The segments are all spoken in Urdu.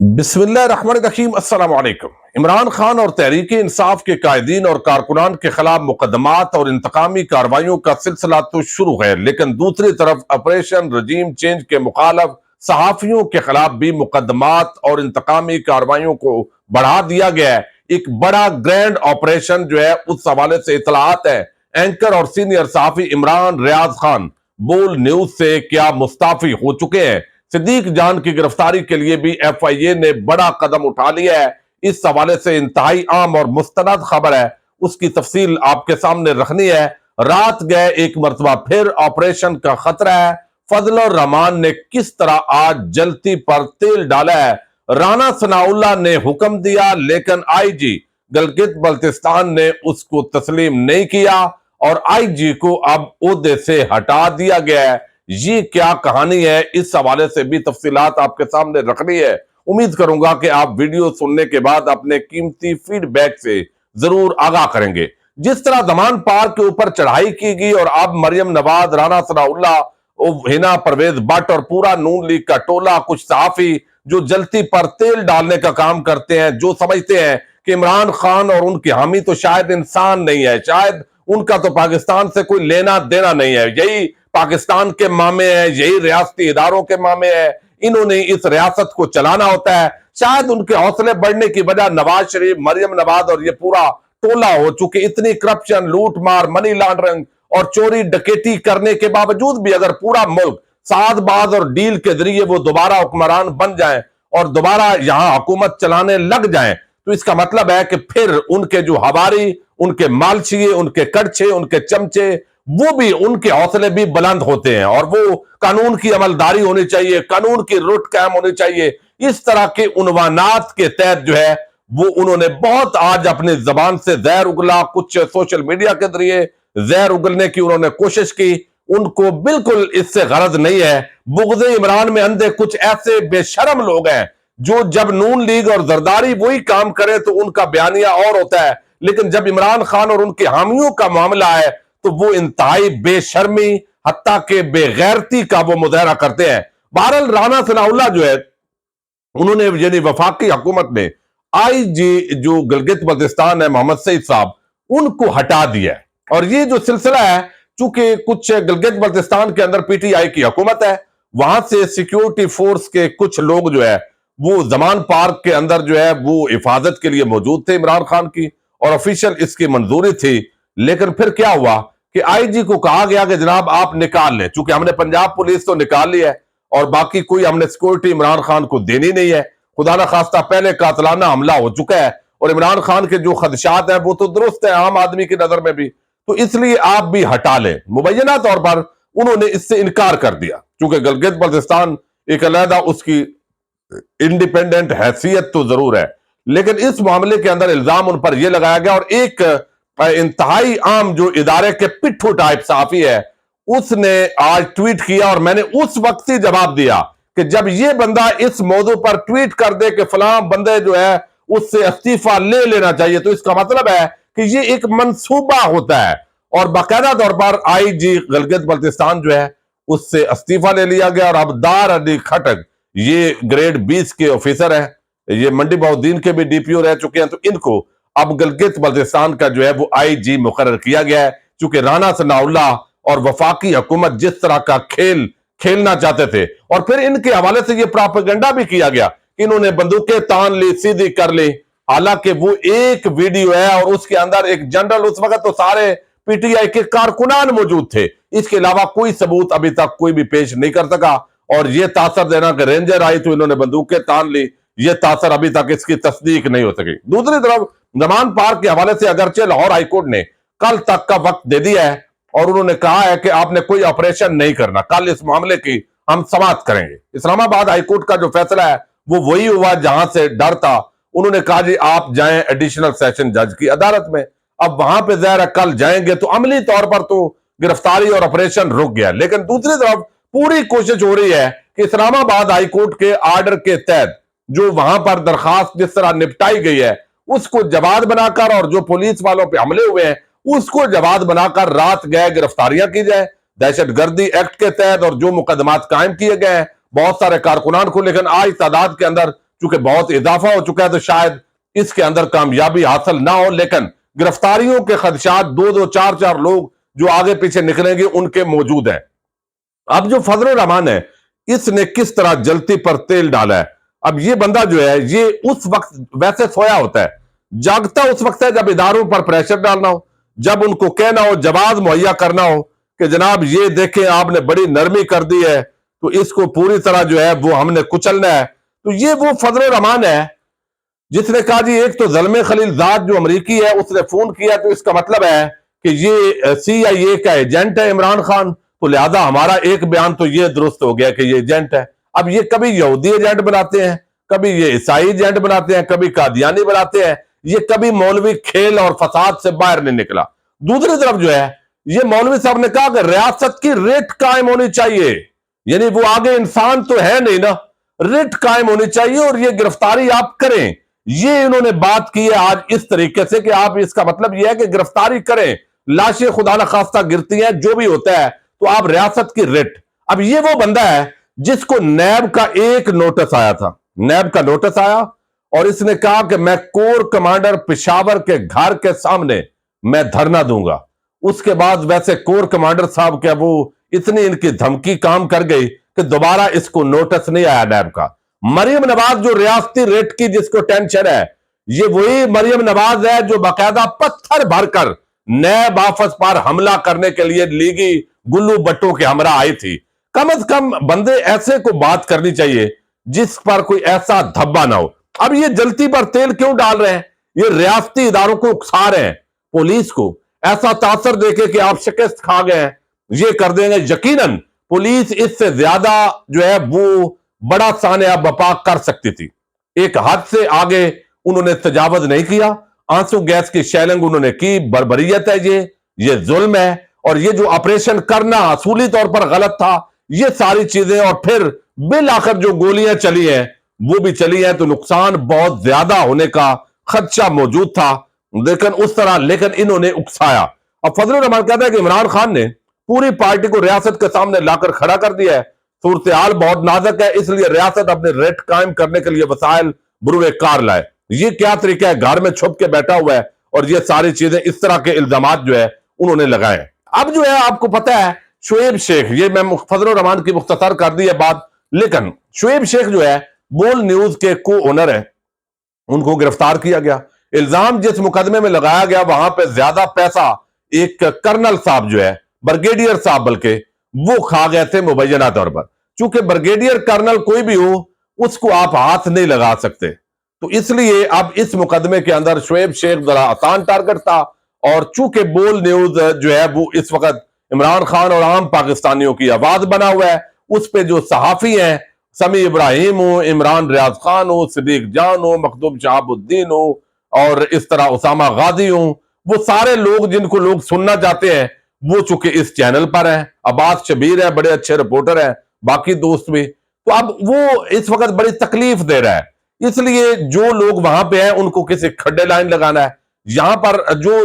بسم اللہ الرحمن الرحیم۔ السلام علیکم۔ عمران خان اور تحریک انصاف کے قائدین اور کارکنان کے خلاف مقدمات اور انتقامی کارروائیوں کا سلسلہ تو شروع ہے، لیکن دوسری طرف آپریشن رجیم چینج کے مخالف صحافیوں کے خلاف بھی مقدمات اور انتقامی کارروائیوں کو بڑھا دیا گیا ہے۔ ایک بڑا گرینڈ آپریشن جو ہے اس حوالے سے اطلاعات ہے۔ اینکر اور سینئر صحافی عمران ریاض خان بول نیوز سے کیا مستعفی ہو چکے ہیں۔ صدیق جان کی گرفتاری کے لیے بھی ایف آئی اے نے بڑا قدم اٹھا لیا ہے۔ اس حوالے سے انتہائی عام اور مستند خبر ہے، اس کی تفصیل آپ کے سامنے رکھنی ہے۔ رات گئے ایک مرتبہ پھر آپریشن کا خطرہ ہے۔ فضل الرحمان نے کس طرح آج جلتی پر تیل ڈالا ہے۔ رانا ثناء اللہ نے حکم دیا لیکن آئی جی گلگت بلتستان نے اس کو تسلیم نہیں کیا اور آئی جی کو اب عہدے سے ہٹا دیا گیا ہے۔ یہ کیا کہانی ہے، اس حوالے سے بھی تفصیلات آپ کے سامنے رکھنی ہے۔ امید کروں گا کہ آپ ویڈیو سننے کے بعد اپنے قیمتی فیڈ بیک سے ضرور آگاہ کریں گے۔ جس طرح زمان پارک کے اوپر چڑھائی کی گئی اور اب مریم نواز، رانا ثناء اللہ، ہنا پرویز بٹ اور پورا نون لیگ کا ٹولہ، کچھ صحافی جو جلتی پر تیل ڈالنے کا کام کرتے ہیں، جو سمجھتے ہیں کہ عمران خان اور ان کے حامی تو شاید انسان نہیں ہے، شاید ان کا تو پاکستان سے کوئی لینا دینا نہیں ہے، یہی پاکستان کے مامے ہیں، یہی ریاستی اداروں کے مامے ہیں، انہوں نے اس ریاست کو چلانا ہوتا ہے۔ شاید ان کے حوصلے بڑھنے کی وجہ نواز شریف، مریم نواز اور یہ پورا ٹولہ ہو چکے، اتنی کرپشن، لوٹ مار، منی لانڈرنگ اور چوری ڈکیٹی کرنے کے باوجود بھی اگر پورا ملک ساز باز اور ڈیل کے ذریعے وہ دوبارہ حکمران بن جائیں اور دوبارہ یہاں حکومت چلانے لگ جائیں، تو اس کا مطلب ہے کہ پھر ان کے جو ہواری، ان کے مالچیے، ان کے کڑچھے، ان کے چمچے، وہ بھی ان کے حوصلے بھی بلند ہوتے ہیں اور وہ قانون کی عملداری ہونی چاہیے، قانون کی رٹ قائم ہونی چاہیے۔ اس طرح کے عنوانات کے تحت جو ہے وہ انہوں نے بہت آج اپنی زبان سے زہر اگلا، کچھ سوشل میڈیا کے ذریعے زہر اگلنے کی انہوں نے کوشش کی۔ ان کو بالکل اس سے غرض نہیں ہے۔ بغض عمران میں اندھے کچھ ایسے بے شرم لوگ ہیں جو جب نون لیگ اور زرداری وہی کام کرے تو ان کا بیانیہ اور ہوتا ہے، لیکن جب عمران خان اور ان کے حامیوں کا معاملہ ہے تو وہ انتہائی بے شرمی حتیٰ کہ بے غیرتی کا وہ مظاہرہ کرتے ہیں۔ بہرحال رانا ثناء اللہ جو ہے انہوں نے یعنی وفاقی حکومت میں آئی جی جو گلگت بلتستان ہے محمد سعید صاحب، ان کو ہٹا دیا ہے۔ اور یہ جو سلسلہ ہے، چونکہ کچھ گلگت بلتستان کے اندر پی ٹی آئی کی حکومت ہے، وہاں سے سیکیورٹی فورس کے کچھ لوگ جو ہے وہ زمان پارک کے اندر جو ہے وہ حفاظت کے لیے موجود تھے عمران خان کی، اور آفیشل اس کی منظوری تھی۔ لیکن پھر کیا ہوا کہ آئی جی کو کہا گیا کہ جناب آپ نکال لیں، چونکہ ہم نے پنجاب پولیس تو نکال لی ہے اور باقی کوئی ہم نے سیکورٹی عمران خان کو دینی نہیں ہے۔ خدا نہ خواستہ پہلے قاتلانہ حملہ ہو چکا ہے اور عمران خان کے جو خدشات ہیں وہ تو درست ہیں عام آدمی کی نظر میں بھی، تو اس لیے آپ بھی ہٹا لیں۔ مبینہ طور پر انہوں نے اس سے انکار کر دیا، چونکہ گلگت بلتستان ایک علیحدہ اس کی انڈیپینڈنٹ حیثیت تو ضرور ہے، لیکن اس معاملے کے اندر الزام ان پر یہ لگایا گیا۔ اور ایک انتہائی عام جو ادارے کے پٹھو ٹائپ صحافی ہے، اس نے آج ٹویٹ کیا اور میں نے اس وقت ہی جواب دیا کہ جب یہ بندہ اس موضوع پر ٹویٹ کر دے کہ فلاں بندے جو ہے اس سے استعفیٰ لے لینا چاہیے، تو اس کا مطلب ہے کہ یہ ایک منصوبہ ہوتا ہے۔ اور باقاعدہ طور پر آئی جی گلگت بلتستان جو ہے اس سے استعفیٰ لے لیا گیا اور اب دار علی کھٹک یہ گریڈ 20 کے آفیسر ہیں، یہ منڈی بہاؤالدین کے بھی ڈی پی او رہ چکے ہیں، تو ان کو اب گلگت بلتستان کا جو ہے وہ آئی جی مقرر کیا گیا ہے، چونکہ رانا ثناء اللہ اور وفاقی حکومت جس طرح کا کھیل کھیلنا چاہتے تھے، اور پھر ان کے حوالے سے یہ پراپیگنڈا بھی کیا گیا کہ انہوں نے بندوقیں تان لی، سیدھی کر لی، حالانکہ وہ ایک ویڈیو ہے اور اس کے اندر ایک جنرل، اس وقت تو سارے پی ٹی آئی کے کارکنان موجود تھے، اس کے علاوہ کوئی ثبوت ابھی تک کوئی بھی پیش نہیں کر سکا۔ اور یہ تاثر دینا کہ رینجر آئی تو انہوں نے بندوقیں تان لی، یہ تاثر ابھی تک اس کی تصدیق نہیں ہو سکی۔ دوسری طرف زمان پارک کے حوالے سے اگرچہ لاہور ہائی کورٹ نے کل تک کا وقت دے دیا ہے اور انہوں نے کہا ہے کہ آپ نے کوئی آپریشن نہیں کرنا، کل اس معاملے کی ہم سماعت کریں گے۔ اسلام آباد ہائی کورٹ کا جو فیصلہ ہے وہ وہی ہوا جہاں سے ڈر تھا، انہوں نے کہا جی آپ جائیں ایڈیشنل سیشن جج کی عدالت میں۔ اب وہاں پہ ظاہر ہے کل جائیں گے تو عملی طور پر تو گرفتاری اور آپریشن رک گیا، لیکن دوسری طرف پوری کوشش ہو رہی ہے کہ اسلام آباد ہائی کورٹ کے آرڈر کے تحت جو وہاں پر درخواست جس طرح نپٹائی گئی ہے اس کو جواد بنا کر، اور جو پولیس والوں پہ حملے ہوئے ہیں اس کو جواد بنا کر رات گئے گرفتاریاں کی جائیں دہشت گردی ایکٹ کے تحت، اور جو مقدمات قائم کیے گئے ہیں بہت سارے کارکنان کو، لیکن آج تعداد کے اندر چونکہ بہت اضافہ ہو چکا ہے تو شاید اس کے اندر کامیابی حاصل نہ ہو، لیکن گرفتاریوں کے خدشات دو دو چار چار لوگ جو آگے پیچھے نکلیں گے ان کے موجود ہیں۔ اب جو فضل الرحمان ہے اس نے کس طرح جلتی پر تیل ڈالا ہے۔ اب یہ بندہ جو ہے یہ اس وقت ویسے سویا ہوتا ہے، جاگتا اس وقت ہے جب اداروں پر پریشر ڈالنا ہو، جب ان کو کہنا ہو، جواز مہیا کرنا ہو کہ جناب یہ دیکھیں آپ نے بڑی نرمی کر دی ہے تو اس کو پوری طرح جو ہے وہ ہم نے کچلنا ہے۔ تو یہ وہ فضل الرحمان ہے جس نے کہا جی ایک تو زلمے خلیل زاد جو امریکی ہے اس نے فون کیا تو اس کا مطلب ہے کہ یہ سی آئی اے کا ایجنٹ ہے عمران خان، تو لہذا ہمارا ایک بیان تو یہ درست ہو گیا کہ یہ ایجنٹ ہے۔ اب یہ کبھی یہودی ایجنٹ بناتے ہیں، کبھی یہ عیسائی ایجنٹ بناتے ہیں، کبھی قادیانی بناتے ہیں، یہ کبھی مولوی کھیل اور فساد سے باہر نہیں نکلا۔ دوسری طرف جو ہے یہ مولوی صاحب نے کہا کہ ریاست کی ریٹ قائم ہونی چاہیے، یعنی وہ آگے انسان تو ہے نہیں نا، ریٹ قائم ہونی چاہیے اور یہ گرفتاری آپ کریں۔ یہ انہوں نے بات کی ہے آج اس طریقے سے کہ آپ اس کا مطلب یہ ہے کہ گرفتاری کریں، لاشیں خدا نخواستہ گرتی ہیں، جو بھی ہوتا ہے تو آپ ریاست کی ریٹ۔ اب یہ وہ بندہ ہے جس کو نیب کا ایک نوٹس آیا تھا، نیب کا نوٹس آیا اور اس نے کہا کہ میں کور کمانڈر پشاور کے گھر کے سامنے میں دھرنا دوں گا۔ اس کے بعد ویسے کور کمانڈر صاحب کیا وہ اتنی ان کی دھمکی کام کر گئی کہ دوبارہ اس کو نوٹس نہیں آیا نیب کا۔ مریم نواز جو ریاستی ریٹ کی جس کو ٹینشن ہے، یہ وہی مریم نواز ہے جو باقاعدہ پتھر بھر کر نیب آفس پر حملہ کرنے کے لیے لیگی گلو بٹوں کے ہمراہ آئی تھی۔ کم از کم بندے ایسے کو بات کرنی چاہیے جس پر کوئی ایسا دھبا نہ ہو۔ اب یہ جلتی پر تیل کیوں ڈال رہے ہیں؟ یہ ریاستی اداروں کو اکسا رہے ہیں، پولیس کو ایسا تاثر دے کے کہ آپ شکست کھا گئے ہیں، یہ کر دیں گے۔ یقیناً پولیس اس سے زیادہ جو ہے وہ بڑا سانحہ بپا کر سکتی تھی، ایک حد سے آگے انہوں نے تجاوز نہیں کیا، آنسو گیس کی شیلنگ انہوں نے کی، بربریت ہے یہ ظلم ہے، اور یہ جو آپریشن کرنا اصولی طور پر غلط تھا، یہ ساری چیزیں، اور پھر بالآخر جو گولیاں چلی ہیں وہ بھی چلی ہیں تو نقصان بہت زیادہ ہونے کا خدشہ موجود تھا، لیکن انہوں نے اکسایا۔ اب فضل الرحمان کہتا ہے کہ عمران خان نے پوری پارٹی کو ریاست کے سامنے لا کر کھڑا کر دیا ہے، صورتحال بہت نازک ہے، اس لیے ریاست اپنے ریٹ قائم کرنے کے لیے وسائل بروئے کار لائے۔ یہ کیا طریقہ ہے، گھر میں چھپ کے بیٹھا ہوا ہے، اور یہ ساری چیزیں اس طرح کے الزامات جو ہے انہوں نے لگائے ہیں۔ اب جو ہے آپ کو پتہ ہے شعیب شیخ، یہ میں فضل الرحمان کی مختصر کر دی ہے بات، لیکن شعیب شیخ جو ہے بول نیوز کے کو اونر ہے، ان کو گرفتار کیا گیا۔ الزام جس مقدمے میں لگایا گیا وہاں پہ زیادہ پیسہ ایک کرنل صاحب جو ہے، برگیڈیئر صاحب بلکہ، وہ کھا گئے تھے مبینہ طور پر۔ چونکہ برگیڈیئر کرنل کوئی بھی ہو اس کو آپ ہاتھ نہیں لگا سکتے، تو اس لیے اب اس مقدمے کے اندر شعیب شیخ ذرا آسان ٹارگٹ تھا، اور چونکہ بول نیوز جو ہے وہ اس وقت عمران خان اور عام پاکستانیوں کی آواز بنا ہوا ہے، اس پہ جو صحافی ہیں، سمیع ابراہیم ہو، عمران ریاض خان ہو، صدیق جان ہو، مخدوم شہاب الدین ہو، اور اس طرح اسامہ غازی ہوں، وہ سارے لوگ جن کو لوگ سننا چاہتے ہیں وہ چونکہ اس چینل پر ہیں، عباس شبیر ہے، بڑے اچھے رپورٹر ہیں، باقی دوست بھی، تو اب وہ اس وقت بڑی تکلیف دے رہا ہے، اس لیے جو لوگ وہاں پہ ہیں ان کو کسی کھڈے لائن لگانا ہے۔ یہاں پر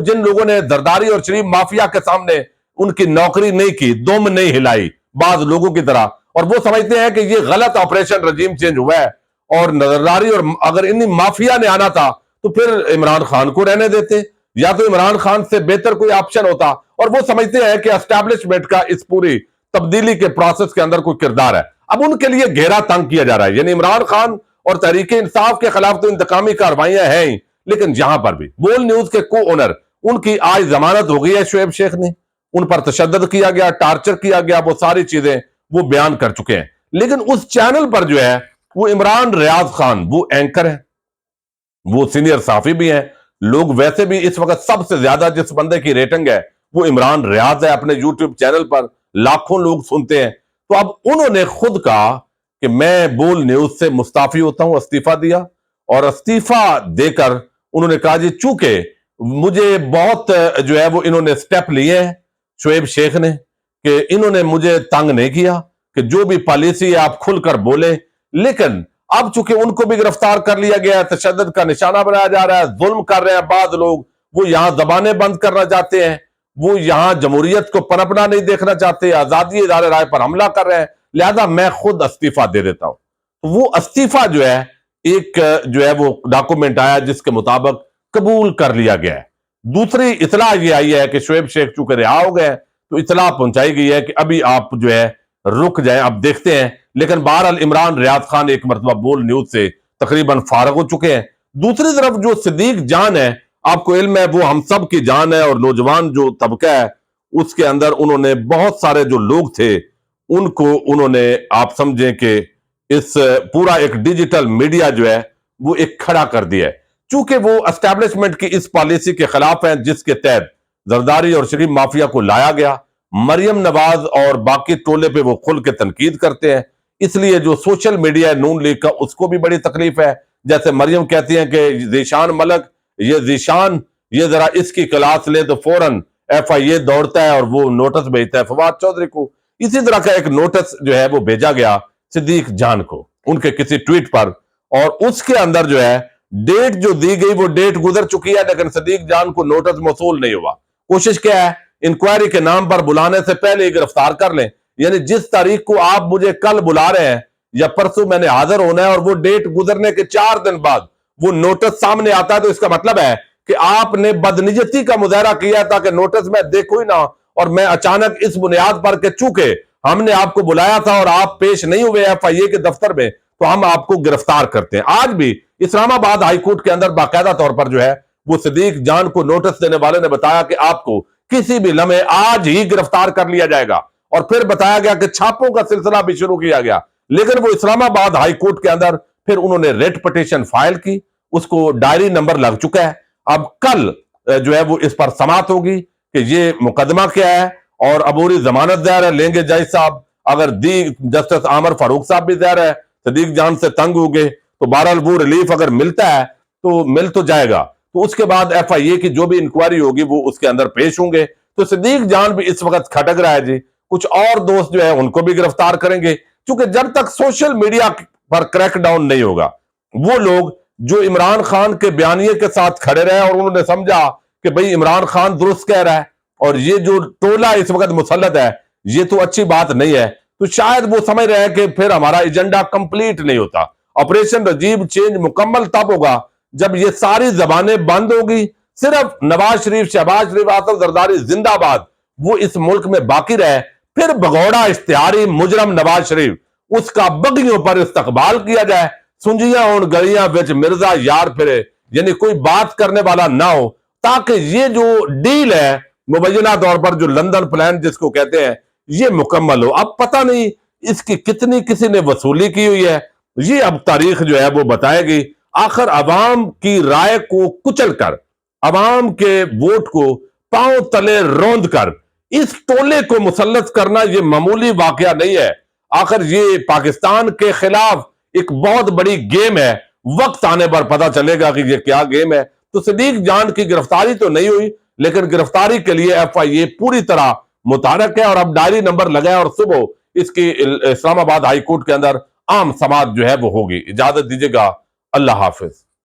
جن لوگوں نے زرداری اور شریف مافیا کے سامنے ان کی نوکری نہیں کی، دم نہیں ہلائی بعض لوگوں کی طرح، اور وہ سمجھتے ہیں کہ یہ غلط آپریشن رجیم چینج ہوا ہے اور زرداری، اور اگر انہی مافیا نے آنا تھا تو پھر عمران خان کو رہنے دیتے، یا تو عمران خان سے بہتر کوئی آپشن ہوتا، اور وہ سمجھتے ہیں کہ اسٹیبلشمنٹ کا اس پوری تبدیلی کے پروسیس کے اندر کوئی کردار ہے۔ اب ان کے لیے گھیرا تنگ کیا جا رہا ہے، یعنی عمران خان اور تحریک انصاف کے خلاف تو انتقامی کارروائیاں ہیں ہی، لیکن یہاں پر بھی بول نیوز کے کو اونر، ان کی آج ضمانت ہو گئی ہے، شعیب شیخ نے، ان پر تشدد کیا گیا، ٹارچر کیا گیا، وہ ساری چیزیں وہ بیان کر چکے ہیں، لیکن اس چینل پر جو ہے وہ عمران ریاض خان وہ اینکر ہے، وہ سینئر صحافی بھی ہیں، لوگ ویسے بھی اس وقت سب سے زیادہ جس بندے کی ریٹنگ ہے وہ عمران ریاض ہے، اپنے یوٹیوب چینل پر لاکھوں لوگ سنتے ہیں۔ تو اب انہوں نے خود کہا کہ میں بول نیوز سے مستعفی ہوتا ہوں، استعفیٰ دیا، اور استعفیٰ دے کر انہوں نے کہا جی چونکہ مجھے بہت جو ہے وہ انہوں نے سٹیپ لیے ہیں شعیب شیخ نے، کہ انہوں نے مجھے تنگ نہیں کیا کہ جو بھی پالیسی ہے آپ کھل کر بولے، لیکن اب چونکہ ان کو بھی گرفتار کر لیا گیا ہے، تشدد کا نشانہ بنایا جا رہا ہے، ظلم کر رہے ہیں بعض لوگ، وہ یہاں زبانیں بند کرنا چاہتے ہیں، وہ یہاں جمہوریت کو پنپنا نہیں دیکھنا چاہتے، آزادی ادارے رائے پر حملہ کر رہے ہیں، لہذا میں خود استعفیٰ دے دیتا ہوں۔ وہ استعفیٰ جو ہے ایک جو ہے وہ ڈاکومنٹ آیا جس کے مطابق قبول کر لیا گیا ہے۔ دوسری اطلاع یہ آئی ہے کہ شعیب شیخ چونکہ رہا ہو گئے تو اطلاع پہنچائی گئی ہے کہ ابھی آپ جو ہے رک جائیں، اب دیکھتے ہیں۔ لیکن بہرحال عمران ریاض خان ایک مرتبہ بول نیوز سے تقریباً فارغ ہو چکے ہیں۔ دوسری طرف جو صدیق جان ہے، آپ کو علم ہے وہ ہم سب کی جان ہے، اور نوجوان جو طبقہ ہے اس کے اندر انہوں نے بہت سارے جو لوگ تھے ان کو انہوں نے آپ سمجھیں کہ اس پورا ایک ڈیجیٹل میڈیا جو ہے وہ ایک کھڑا کر دیا ہے، چونکہ وہ اسٹیبلشمنٹ کی اس پالیسی کے خلاف ہیں جس کے تحت زرداری اور شریف مافیا کو لایا گیا۔ مریم نواز اور باقی ٹولے پہ وہ کھل کے تنقید کرتے ہیں، اس لیے جو سوشل میڈیا ہے نون لیگ کا اس کو بھی بڑی تکلیف ہے۔ جیسے مریم کہتی ہیں کہ ذیشان ملک، یہ ذیشان، یہ ذرا اس کی کلاس لے تو فوراً ایف آئی اے دوڑتا ہے اور وہ نوٹس بھیجتا ہے فواد چودھری کو۔ اسی طرح کا ایک نوٹس جو ہے وہ بھیجا گیا صدیق جان کو ان کے کسی ٹویٹ پر، اور اس کے اندر جو ہے ڈیٹ جو دی گئی وہ ڈیٹ گزر چکی ہے، لیکن صدیق جان کو نوٹس موصول نہیں ہوا۔ کوشش کیا ہے؟ انکوائری کے نام پر بلانے سے پہلے ہی گرفتار کر لیں، یعنی جس تاریخ کو آپ مجھے کل بلا رہے ہیں یا پرسوں میں نے حاضر ہونا ہے اور وہ ڈیٹ گزرنے کے 4 دن بعد وہ نوٹس سامنے آتا ہے، تو اس کا مطلب ہے کہ آپ نے بدنیتی کا مظاہرہ کیا ہے تاکہ نوٹس میں دیکھوں ہی نہ، اور میں اچانک اس بنیاد پر کہ چونکہ ہم نے آپ کو بلایا تھا اور آپ پیش نہیں ہوئے ایف آئی اے کے دفتر میں تو ہم آپ کو گرفتار کرتے ہیں۔ آج بھی اسلام آباد ہائی کورٹ کے اندر باقاعدہ طور پر جو ہے وہ صدیق جان کو نوٹس دینے والے نے بتایا کہ آپ کو کسی بھی لمحے آج ہی گرفتار کر لیا جائے گا، اور پھر بتایا گیا کہ چھاپوں کا سلسلہ بھی شروع کیا گیا۔ لیکن وہ اسلام آباد ہائی کورٹ کے اندر پھر انہوں نے ریٹ پٹیشن فائل کی، اس کو ڈائری نمبر لگ چکا ہے۔ اب کل جو ہے وہ اس پر سماعت ہوگی کہ یہ مقدمہ کیا ہے، اور عبوری ضمانت ظاہر ہے لیں گے جج صاحب، اگر دی جسٹس عامر فاروق صاحب بھی ظاہر ہے صدیق جان سے تنگ ہو گئے تو بہرحال وہ ریلیف اگر ملتا ہے تو مل تو جائے گا، تو اس کے بعد ایف آئی اے کی جو بھی انکوائری ہوگی وہ اس کے اندر پیش ہوں گے۔ تو صدیق جان بھی اس وقت کھٹک رہا ہے جی، کچھ اور دوست جو ہے ان کو بھی گرفتار کریں گے، کیونکہ جب تک سوشل میڈیا پر کریک ڈاؤن نہیں ہوگا، وہ لوگ جو عمران خان کے بیانیے کے ساتھ کھڑے رہے اور انہوں نے سمجھا کہ بھئی عمران خان درست کہہ رہا ہے اور یہ جو ٹولہ اس وقت مسلط ہے یہ تو اچھی بات نہیں ہے، تو شاید وہ سمجھ رہے ہیں کہ پھر ہمارا ایجنڈا کمپلیٹ نہیں ہوتا۔ آپریشن رجیب چینج مکمل تب ہوگا جب یہ ساری زبانیں بند ہوگی، صرف نواز شریف، شہباز شریف، آصف زرداری زندہ باد وہ اس ملک میں باقی رہے، پھر بغوڑا اشتہاری مجرم نواز شریف اس کا بگیوں پر استقبال کیا جائے، سنجیاں ہون گلیاں وچ مرزا یار پھرے، یعنی کوئی بات کرنے والا نہ ہو، تاکہ یہ جو ڈیل ہے مبینہ طور پر جو لندن پلان جس کو کہتے ہیں یہ مکمل ہو۔ اب پتہ نہیں اس کی کتنی کسی نے وصولی کی ہوئی ہے، یہ اب تاریخ جو ہے وہ بتائے گی۔ آخر عوام کی رائے کو کچل کر، عوام کے ووٹ کو پاؤں تلے روند کر اس ٹولے کو مسلط کرنا یہ معمولی واقعہ نہیں ہے۔ آخر یہ پاکستان کے خلاف ایک بہت بڑی گیم ہے، وقت آنے پر پتہ چلے گا کہ یہ کیا گیم ہے۔ تو صدیق جان کی گرفتاری تو نہیں ہوئی، لیکن گرفتاری کے لیے ایف آئی اے پوری طرح متحرک ہے، اور اب ڈائری نمبر لگا ہے اور صبح اس کی اسلام آباد ہائی کورٹ کے اندر عام سماعت جو ہے وہ ہوگی۔ اجازت دیجیے گا، اللہ حافظ۔